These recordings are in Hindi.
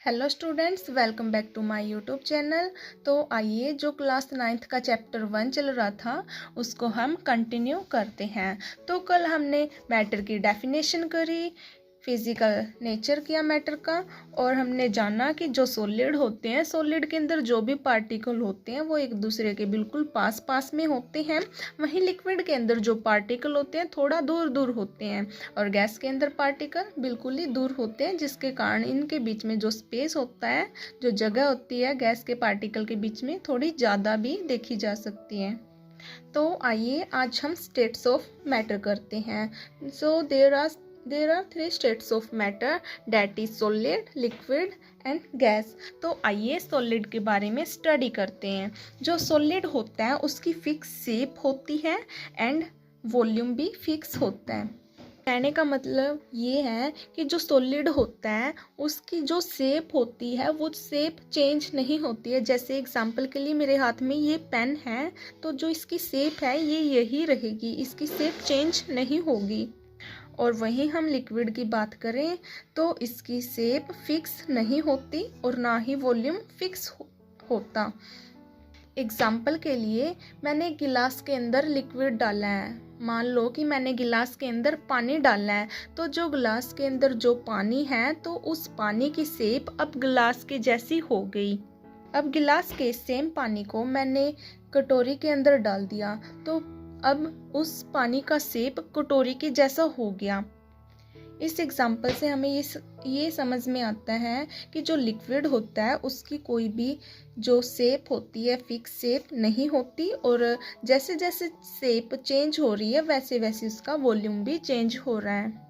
Hello students, welcome back to my YouTube channel. तो आइए, जो क्लास 9th का चैप्टर 1 चल रहा था उसको हम कंटिन्यू करते हैं। तो कल हमने मैटर की डेफिनेशन करी, फिजिकल नेचर किया मैटर का, और हमने जाना कि जो सॉलिड होते हैं, सॉलिड के अंदर जो भी पार्टिकल होते हैं वो एक दूसरे के बिल्कुल पास पास में होते हैं। वहीं लिक्विड के अंदर जो पार्टिकल होते हैं थोड़ा दूर दूर होते हैं, और गैस के अंदर पार्टिकल बिल्कुल ही दूर होते हैं, जिसके कारण इनके बीच में जो स्पेस होता है, जो जगह होती है गैस के पार्टिकल के बीच में, थोड़ी ज़्यादा भी देखी जा सकती है। तो आइए आज हम स्टेट्स ऑफ मैटर करते हैं। सो there are three states of matter, that is solid, liquid and gas। तो आइए सॉलिड के बारे में स्टडी करते हैं। जो सॉलिड होता है उसकी फिक्स शेप होती है एंड वॉल्यूम भी फिक्स होता है। कहने का मतलब ये है कि जो सॉलिड होता है उसकी जो शेप होती है वो शेप चेंज नहीं होती है। जैसे एग्जांपल के लिए मेरे हाथ में ये पेन है, तो जो इसकी शेप है ये यही रहेगी, इसकी शेप चेंज नहीं होगी। और वहीं हम लिक्विड की बात करें तो इसकी शेप फिक्स नहीं होती और ना ही वॉल्यूम फिक्स होता। एग्जाम्पल के लिए मैंने गिलास के अंदर लिक्विड डाला है। मान लो कि मैंने गिलास के अंदर पानी डाला है, तो जो गिलास के अंदर जो पानी है तो उस पानी की शेप अब गिलास के जैसी हो गई। अब गिलास के सेम पानी को मैंने कटोरी के अंदर डाल दिया, तो अब उस पानी का शेप कटोरी के जैसा हो गया। इस एग्जाम्पल से हमें ये समझ में आता है कि जो लिक्विड होता है उसकी कोई भी जो शेप होती है फिक्स शेप नहीं होती, और जैसे जैसे शेप चेंज हो रही है वैसे वैसे उसका वॉल्यूम भी चेंज हो रहा है।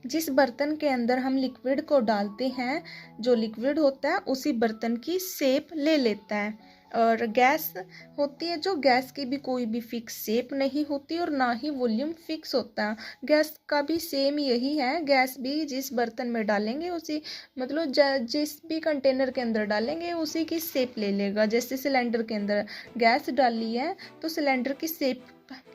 जिस बर्तन के अंदर हम लिक्विड को डालते हैं, जो लिक्विड होता है उसी बर्तन की शेप ले लेता है। और गैस होती है, जो गैस की भी कोई भी फिक्स शेप नहीं होती और ना ही वॉल्यूम फिक्स होता है। गैस का भी सेम यही है, गैस भी जिस बर्तन में डालेंगे उसी मतलब जिस भी कंटेनर के अंदर डालेंगे उसी की शेप ले लेगा। जैसे सिलेंडर के अंदर गैस डाली है तो सिलेंडर की शेप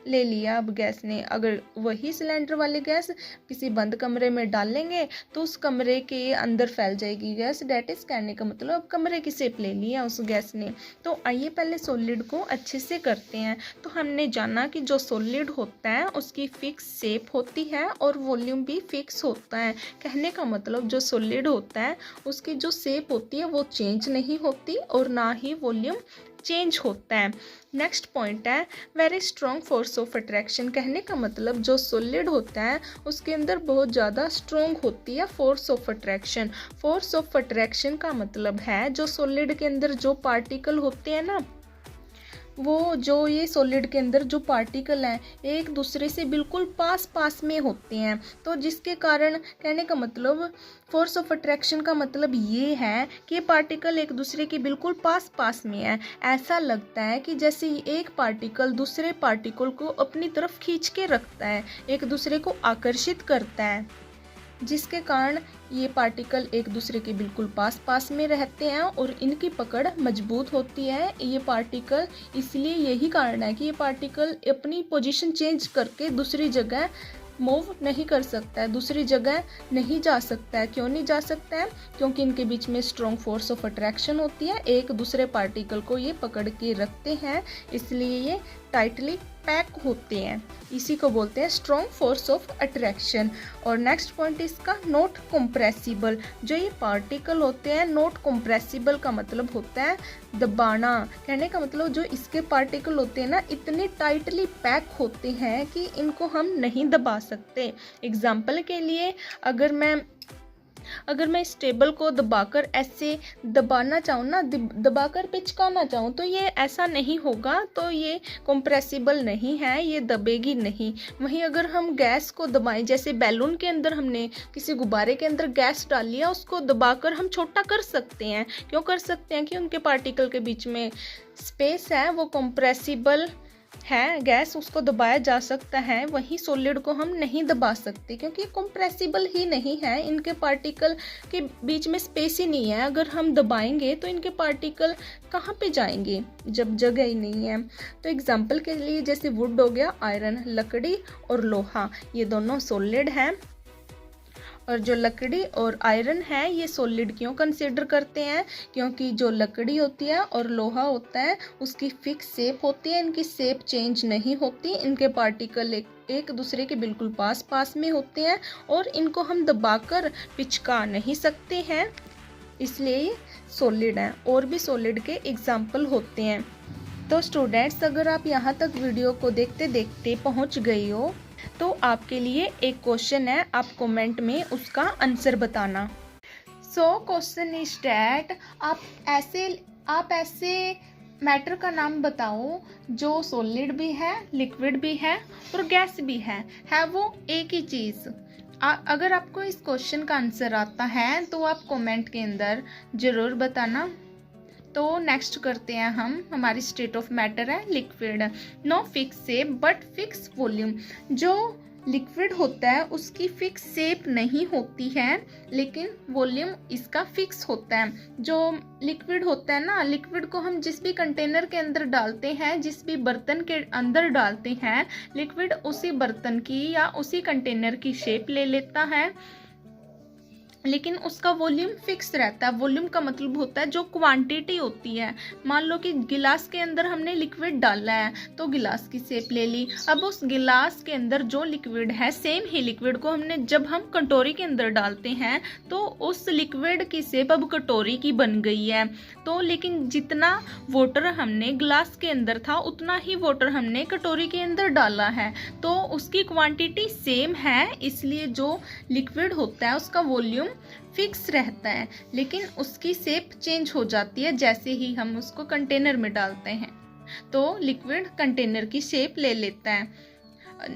ले लिया अब गैस ने। अगर वही सिलेंडर वाली गैस किसी बंद कमरे में डालेंगे तो उस कमरे के अंदर फैल जाएगी गैस। डेट इज कहने का मतलब कमरे की शेप ले लिया उस गैस ने। तो आइए पहले सॉलिड को अच्छे से करते हैं। तो हमने जाना कि जो सॉलिड होता है उसकी फिक्स शेप होती है और वॉल्यूम भी फिक्स होता है। कहने का मतलब जो सॉलिड होता है उसकी जो शेप होती है वो चेंज नहीं होती और ना ही वॉल्यूम चेंज होता है। नेक्स्ट पॉइंट है very strong force of attraction. कहने का मतलब जो सॉलिड होता है उसके अंदर बहुत ज़्यादा स्ट्रॉन्ग होती है force of attraction. Force of attraction का मतलब है जो सॉलिड के अंदर जो पार्टिकल होते हैं ना, वो जो ये सॉलिड के अंदर जो पार्टिकल हैं एक दूसरे से बिल्कुल पास पास में होते हैं। तो जिसके कारण कहने का मतलब फोर्स ऑफ अट्रैक्शन का मतलब ये है कि ये पार्टिकल एक दूसरे के बिल्कुल पास पास में है। ऐसा लगता है कि जैसे एक पार्टिकल दूसरे पार्टिकल को अपनी तरफ खींच के रखता है, एक दूसरे को आकर्षित करता है, जिसके कारण ये पार्टिकल एक दूसरे के बिल्कुल पास पास में रहते हैं और इनकी पकड़ मजबूत होती है। ये पार्टिकल इसलिए यही कारण है कि ये पार्टिकल अपनी पोजीशन चेंज करके दूसरी जगह मूव नहीं कर सकता है, दूसरी जगह नहीं जा सकता है। क्यों नहीं जा सकता है? क्योंकि इनके बीच में स्ट्रॉन्ग फोर्स ऑफ अट्रैक्शन होती है, एक दूसरे पार्टिकल को ये पकड़ के रखते हैं, इसलिए ये टाइटली पैक होते हैं। इसी को बोलते हैं स्ट्रॉन्ग फोर्स ऑफ अट्रैक्शन। और नेक्स्ट पॉइंट इसका नॉट कंप्रेसिबल। जो ये पार्टिकल होते हैं नॉट कंप्रेसिबल का मतलब होता है दबाना। कहने का मतलब जो इसके पार्टिकल होते हैं ना इतने टाइटली पैक होते हैं कि इनको हम नहीं दबा सकते। एग्जाम्पल के लिए अगर मैं इस टेबल को दबाकर ऐसे दबाना चाहूँ ना, दबाकर पिचकाना चाहूँ, तो ये ऐसा नहीं होगा, तो ये कंप्रेसिबल नहीं है, ये दबेगी नहीं। वहीं अगर हम गैस को दबाएं, जैसे बैलून के अंदर हमने किसी गुब्बारे के अंदर गैस डाल लिया, उसको दबाकर हम छोटा कर सकते हैं। क्यों कर सकते हैं? कि उनके पार्टिकल के बीच में स्पेस है, वो कंप्रेसिबल है, गैस उसको दबाया जा सकता है। वहीं सॉलिड को हम नहीं दबा सकते क्योंकि कंप्रेसिबल ही नहीं है, इनके पार्टिकल के बीच में स्पेस ही नहीं है। अगर हम दबाएंगे तो इनके पार्टिकल कहाँ पे जाएंगे जब जगह ही नहीं है। तो एग्जांपल के लिए जैसे वुड हो गया, आयरन लकड़ी और लोहा, ये दोनों सॉलिड हैं और जो लकड़ी और आयरन है ये सॉलिड क्यों कंसिडर करते हैं, क्योंकि जो लकड़ी होती है और लोहा होता है उसकी फिक्स शेप होती है, इनकी शेप चेंज नहीं होती, इनके पार्टिकल एक दूसरे के बिल्कुल पास पास में होते हैं और इनको हम दबाकर पिचका नहीं सकते हैं, इसलिए ये सॉलिड हैं। और भी सॉलिड के एग्जाम्पल होते हैं। तो स्टूडेंट्स, अगर आप यहाँ तक वीडियो को देखते देखते पहुँच गए हो तो आपके लिए एक क्वेश्चन है, आप कमेंट में उसका आंसर बताना। सो क्वेश्चन इज डैट आप ऐसे मैटर का नाम बताओ जो सॉलिड भी है, लिक्विड भी है और गैस भी है वो एक ही चीज़। अगर आपको इस क्वेश्चन का आंसर आता है तो आप कमेंट के अंदर ज़रूर बताना। तो नेक्स्ट करते हैं हम, हमारी स्टेट ऑफ मैटर है liquid. No fix shape but fix volume. जो लिक्विड होता है उसकी फिक्स शेप नहीं होती है लेकिन वॉल्यूम इसका फिक्स होता है। जो लिक्विड होता है ना, लिक्विड को हम जिस भी कंटेनर के अंदर डालते हैं, जिस भी बर्तन के अंदर डालते हैं, लिक्विड उसी बर्तन की या उसी कंटेनर की शेप ले लेता है, लेकिन उसका वॉल्यूम फिक्स रहता है। वॉल्यूम का मतलब होता है जो क्वांटिटी होती है। मान लो कि गिलास के अंदर हमने लिक्विड डाला है तो गिलास की शेप ले ली। अब उस गिलास के अंदर जो लिक्विड है, सेम ही लिक्विड को हमने जब हम कटोरी के अंदर डालते हैं तो उस लिक्विड की शेप अब कटोरी की बन गई है। तो लेकिन जितना वाटर हमने गिलास के अंदर था उतना ही वाटर हमने कटोरी के अंदर डाला है, तो उसकी क्वांटिटी सेम है, इसलिए जो लिक्विड होता है उसका वॉल्यूम फिक्स रहता है, लेकिन उसकी शेप चेंज हो जाती है जैसे ही हम उसको कंटेनर में डालते हैं। तो लिक्विड कंटेनर की शेप ले लेता है।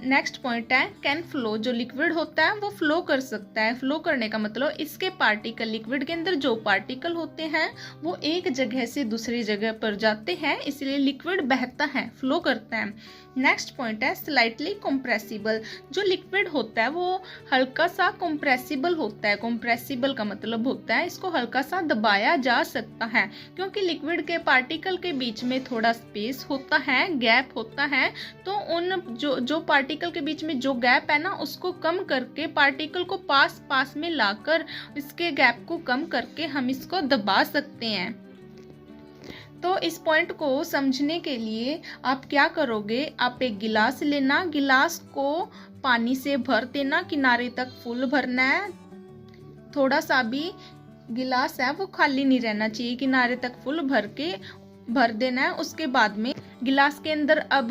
नेक्स्ट पॉइंट है कैन फ्लो। जो लिक्विड होता है वो फ्लो कर सकता है। फ्लो करने का मतलब इसके पार्टिकल, लिक्विड के अंदर जो पार्टिकल होते हैं वो एक जगह से दूसरी जगह पर जाते हैं, इसलिए लिक्विड बहता है, फ्लो करता है। नेक्स्ट पॉइंट है स्लाइटली कंप्रेसिबल। जो लिक्विड होता है वो हल्का सा कंप्रेसिबल होता है। कंप्रेसिबल का मतलब होता है इसको हल्का सा दबाया जा सकता है, क्योंकि लिक्विड के पार्टिकल के बीच में थोड़ा स्पेस होता है, गैप होता है, तो उन जो पार्टिकल के बीच में जो गैप है ना उसको कम करके, पार्टिकल को पास पास में लाकर इसके गैप को कम करके हम इसको दबा सकते हैं। तो इस पॉइंट को समझने के लिए आप क्या करोगे, आप एक गिलास लेना, गिलास को पानी से भर देना, किनारे तक फुल भरना है, थोड़ा सा भी गिलास है वो खाली नहीं रहना चाहिए, किनारे तक फुल भर देना है। उसके बाद में गिलास के अंदर अब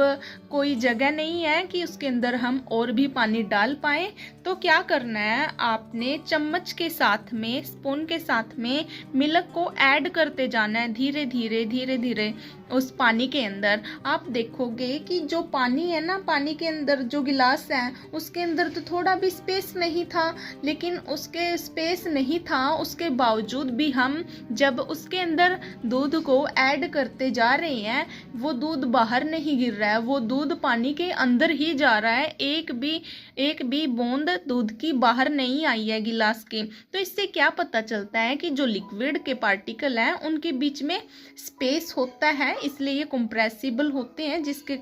कोई जगह नहीं है कि उसके अंदर हम और भी पानी डाल पाए, तो क्या करना है, आपने चम्मच के साथ में, स्पून के साथ में मिल्क को ऐड करते जाना है धीरे धीरे उस पानी के अंदर। आप देखोगे कि जो पानी है ना, पानी के अंदर जो गिलास है उसके अंदर तो थोड़ा भी स्पेस नहीं था, लेकिन उसके स्पेस नहीं था उसके बावजूद भी हम जब उसके अंदर दूध को ऐड करते जा रहे हैं वो दूध बाहर नहीं गिर रहा है, वो दूध पानी के अंदर ही जा रहा है, एक भी बूंद दूध की बाहर नहीं आई है गिलास के। तो इससे क्या पता चलता है कि जो लिक्विड के पार्टिकल हैं उनके बीच में स्पेस होता है, इसलिए ये कंप्रेसिबल होते हैं, जिसके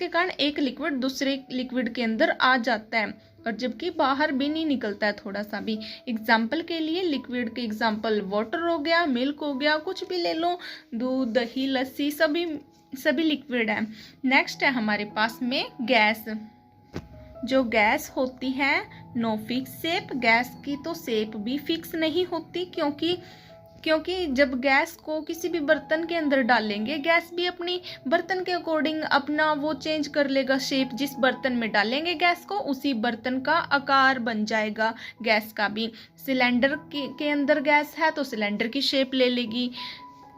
कारण एक लिक्विड दूसरे लिक्विड के अंदर आ जाता है और जबकि बाहर भी नहीं निकलता है थोड़ा सा भी। एग्जाम्पल के लिए लिक्विड के एग्जाम्पल वाटर हो गया, मिल्क हो गया, कुछ भी ले लो, दूध, दही, लस्सी, सभी लिक्विड है। नेक्स्ट है हमारे पास में गैस। जो गैस होती है नो फिक्स शेप, गैस की तो शेप भी फिक्स नहीं होती, क्योंकि जब गैस को किसी भी बर्तन के अंदर डालेंगे, गैस भी अपनी बर्तन के अकॉर्डिंग अपना वो चेंज कर लेगा शेप। जिस बर्तन में डालेंगे गैस को उसी बर्तन का आकार बन जाएगा गैस का भी। सिलेंडर के अंदर गैस है तो सिलेंडर की शेप ले लेगी,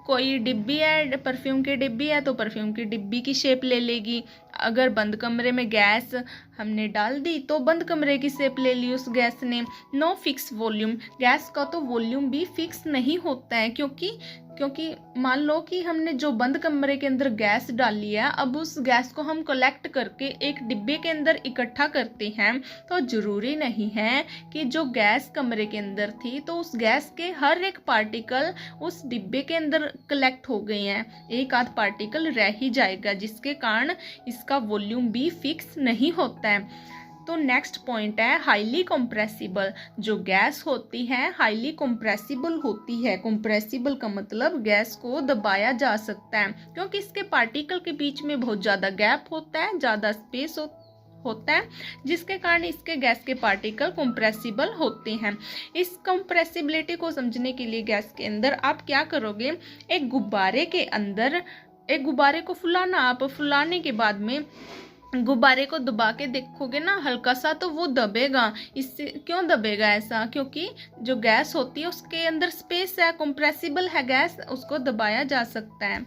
कोई डिब्बी है, परफ्यूम की डिब्बी है तो परफ्यूम की डिब्बी की शेप ले लेगी। अगर बंद कमरे में गैस हमने डाल दी तो बंद कमरे की शेप ले ली उस गैस ने। नो फिक्स वॉल्यूम, गैस का तो वॉल्यूम भी फिक्स नहीं होता है, क्योंकि मान लो कि हमने जो बंद कमरे के अंदर गैस डाली है, अब उस गैस को हम कलेक्ट करके एक डिब्बे के अंदर इकट्ठा करते हैं, तो ज़रूरी नहीं है कि जो गैस कमरे के अंदर थी तो उस गैस के हर एक पार्टिकल उस डिब्बे के अंदर कलेक्ट हो गए हैं, एक आध पार्टिकल रह ही जाएगा, जिसके कारण इसका वॉल्यूम भी फिक्स नहीं होता है। तो नेक्स्ट पॉइंट है हाईली कंप्रेसिबल। जो गैस होती है हाईली कंप्रेसिबल होती है। कंप्रेसिबल का मतलब गैस को दबाया जा सकता है, क्योंकि इसके पार्टिकल के बीच में बहुत ज़्यादा गैप होता है, ज़्यादा स्पेस होता है, जिसके कारण इसके गैस के पार्टिकल कंप्रेसिबल होते हैं। इस कंप्रेसिबिलिटी को समझने के लिए गैस के अंदर आप क्या करोगे, एक गुब्बारे को फुलाना। आप फुलाने के बाद में गुब्बारे को दबा के देखोगे ना हल्का सा, तो वो दबेगा। इससे क्यों दबेगा ऐसा? क्योंकि जो गैस होती है उसके अंदर स्पेस है, कंप्रेसिबल है गैस, उसको दबाया जा सकता है।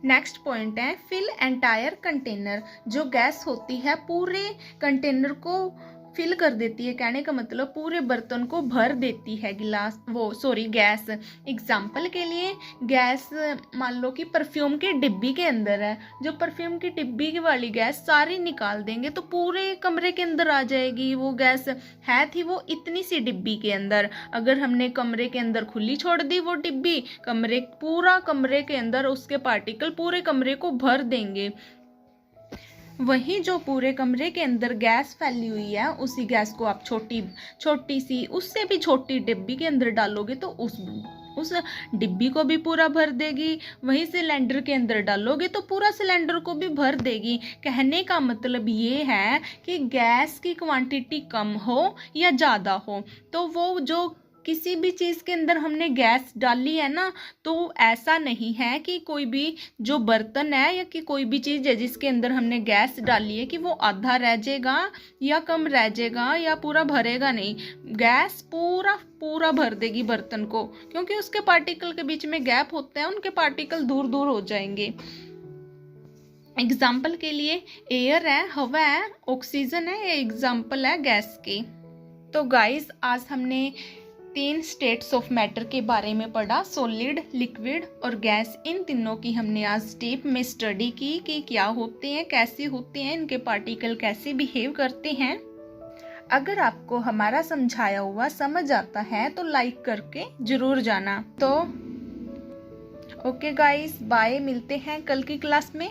नेक्स्ट पॉइंट है फिल एंटायर कंटेनर। जो गैस होती है पूरे कंटेनर को फिल कर देती है, कहने का मतलब पूरे बर्तन को भर देती है गैस। एग्जाम्पल के लिए गैस मान लो कि परफ्यूम की डिब्बी के अंदर है, जो परफ्यूम की डिब्बी वाली गैस सारी निकाल देंगे तो पूरे कमरे के अंदर आ जाएगी। वो गैस है थी वो इतनी सी डिब्बी के अंदर, अगर हमने कमरे के अंदर खुली छोड़ दी वो डिब्बी, पूरा कमरे के अंदर उसके पार्टिकल पूरे कमरे को भर देंगे। वहीं जो पूरे कमरे के अंदर गैस फैली हुई है, उसी गैस को आप छोटी सी उससे भी छोटी डिब्बी के अंदर डालोगे तो उस डिब्बी को भी पूरा भर देगी। वहीं सिलेंडर के अंदर डालोगे तो पूरा सिलेंडर को भी भर देगी। कहने का मतलब ये है कि गैस की क्वांटिटी कम हो या ज़्यादा हो, तो वो जो किसी भी चीज़ के अंदर हमने गैस डाली है ना, तो ऐसा नहीं है कि कोई भी जो बर्तन है या कि कोई भी चीज़ है जिसके अंदर हमने गैस डाली है कि वो आधा रह जाएगा या कम रह जाएगा या पूरा भरेगा नहीं। गैस पूरा भर देगी बर्तन को, क्योंकि उसके पार्टिकल के बीच में गैप होता है, उनके पार्टिकल दूर दूर हो जाएंगे। एग्जाम्पल के लिए एयर है, हवा है, ऑक्सीजन है, ये एग्जाम्पल है गैस के। तो गाइस आज हमने 3 स्टेट्स ऑफ मैटर के बारे में पढ़ा, सॉलिड, लिक्विड और गैस। इन तीनों की हमने आज डीप में स्टडी की कि क्या होते हैं, कैसे होते हैं, इनके पार्टिकल कैसे बिहेव करते हैं। अगर आपको हमारा समझाया हुआ समझ आता है तो लाइक करके जरूर जाना। तो ओके गाइस, बाय, मिलते हैं कल की क्लास में।